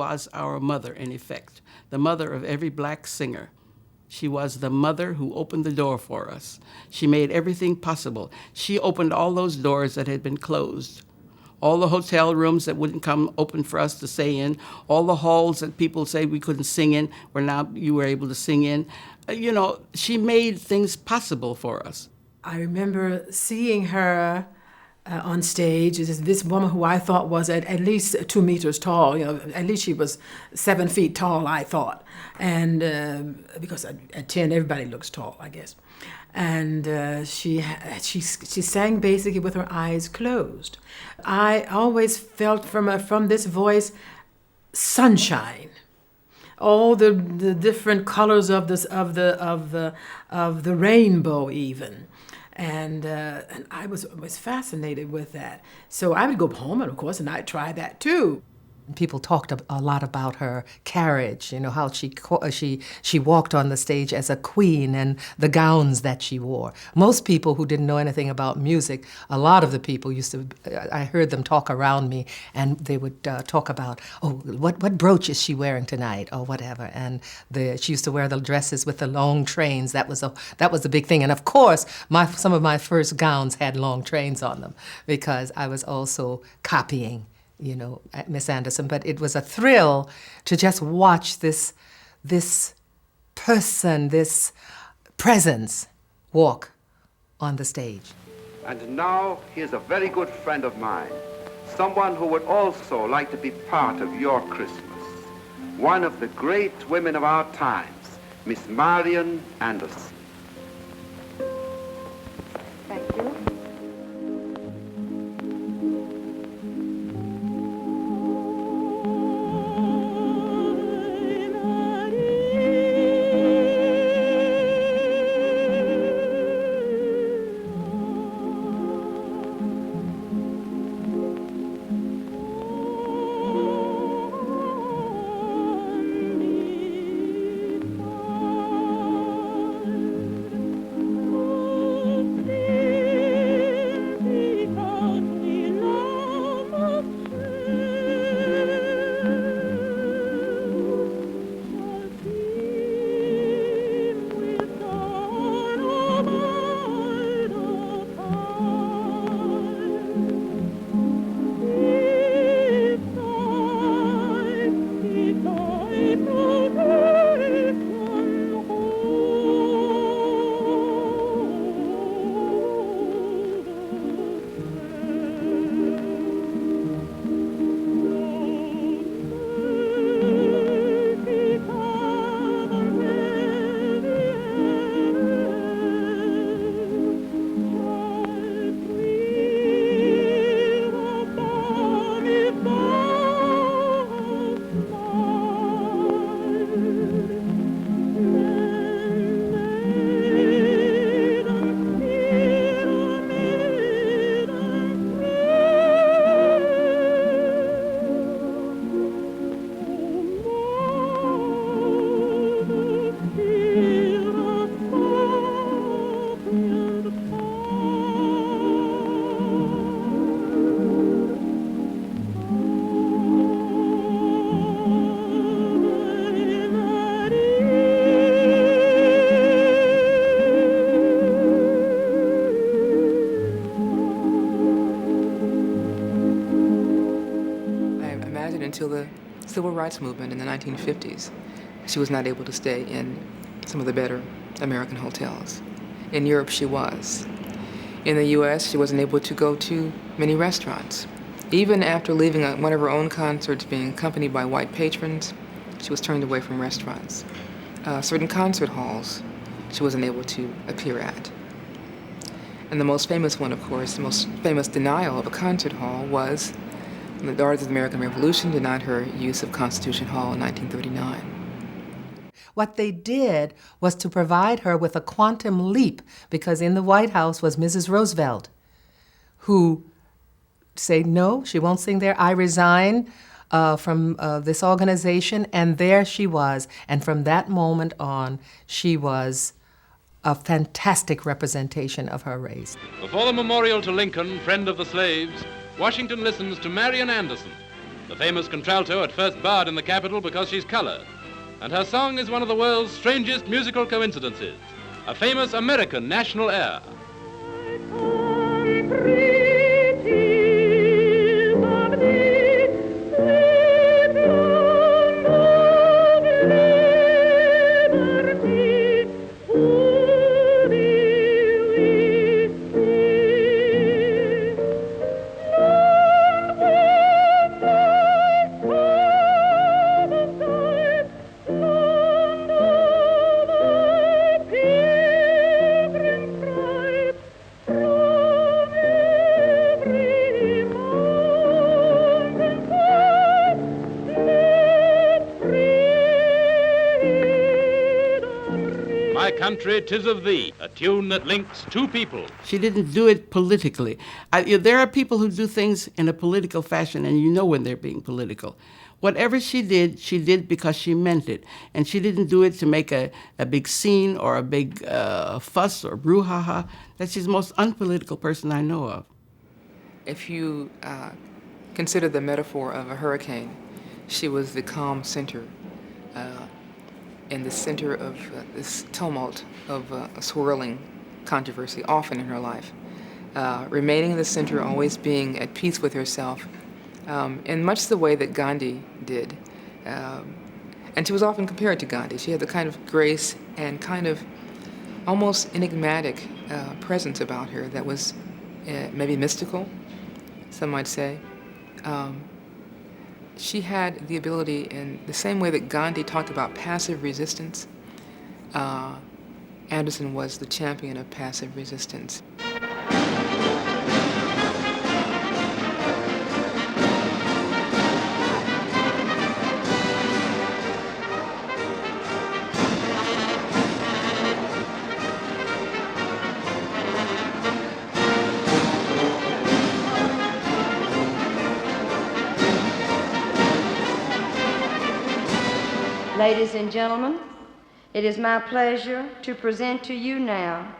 was our mother, in effect, the mother of every black singer. She was the mother who opened the door for us. She made everything possible. She opened all those doors that had been closed. All the hotel rooms that wouldn't come open for us to stay in, all the halls that people say we couldn't sing in, where now you were able to sing in. She made things possible for us. I remember seeing her on stage. This woman who I thought was at least 2 meters tall. At least she was 7 feet tall, I thought. And because at 10, everybody looks tall, I guess. And she sang basically with her eyes closed. I always felt from this voice sunshine. All the different colors of the rainbow, even. And I was fascinated with that. So I would go home, and of course, and I'd try that too. People talked a lot about her carriage, how she walked on the stage as a queen and the gowns that she wore. Most people who didn't know anything about music, a lot of the people I heard them talk around me, and they would talk about, what brooch is she wearing tonight, or whatever. And she used to wear the dresses with the long trains. That was a big thing. And of course, some of my first gowns had long trains on them, because I was also copying Miss Anderson. But it was a thrill to just watch this person, this presence walk on the stage. And now here's a very good friend of mine, someone who would also like to be part of your Christmas. One of the great women of our times, Miss Marian Anderson. Thank you. Until the civil rights movement in the 1950s, she was not able to stay in some of the better American hotels. In Europe, she was. In the U.S., she wasn't able to go to many restaurants. Even after leaving one of her own concerts being accompanied by white patrons, she was turned away from restaurants. Certain concert halls she wasn't able to appear at. And the most famous one, of course, the most famous denial of a concert hall was the Daughters of the American Revolution denied her use of Constitution Hall in 1939. What they did was to provide her with a quantum leap, because in the White House was Mrs. Roosevelt, who said, no, she won't sing there. I resign from this organization, and there she was. And from that moment on, she was a fantastic representation of her race. Before the memorial to Lincoln, friend of the slaves, Washington listens to Marian Anderson, The famous contralto at first barred in the capital because she's colored. And her song is one of the world's strangest musical coincidences, a famous American national air. My Country, 'Tis of Thee, a tune that links two people. She didn't do it politically. There are people who do things in a political fashion, and you know when they're being political. Whatever she did because she meant it. And she didn't do it to make a big scene or a big fuss or brouhaha. She's the most unpolitical person I know of. If you consider the metaphor of a hurricane, she was the calm center, in the center of this tumult of a swirling controversy, often in her life. Remaining in the center, always being at peace with herself, in much the way that Gandhi did. And she was often compared to Gandhi. She had the kind of grace and kind of almost enigmatic presence about her that was maybe mystical, some might say. She had the ability, in the same way that Gandhi talked about passive resistance, Anderson was the champion of passive resistance. Ladies and gentlemen, it is my pleasure to present to you now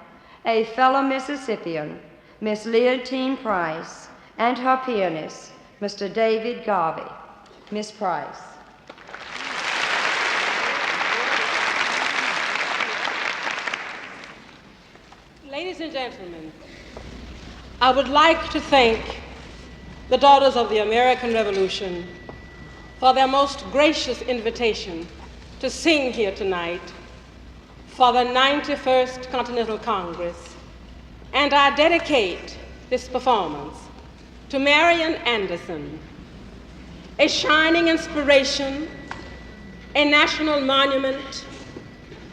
a fellow Mississippian, Miss Leontine Price, and her pianist, Mr. David Garvey. Miss Price. Ladies and gentlemen, I would like to thank the Daughters of the American Revolution for their most gracious invitation to sing here tonight for the 91st Continental Congress, and I dedicate this performance to Marian Anderson, a shining inspiration, a national monument,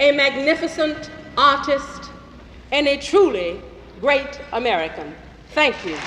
a magnificent artist, and a truly great American. Thank you.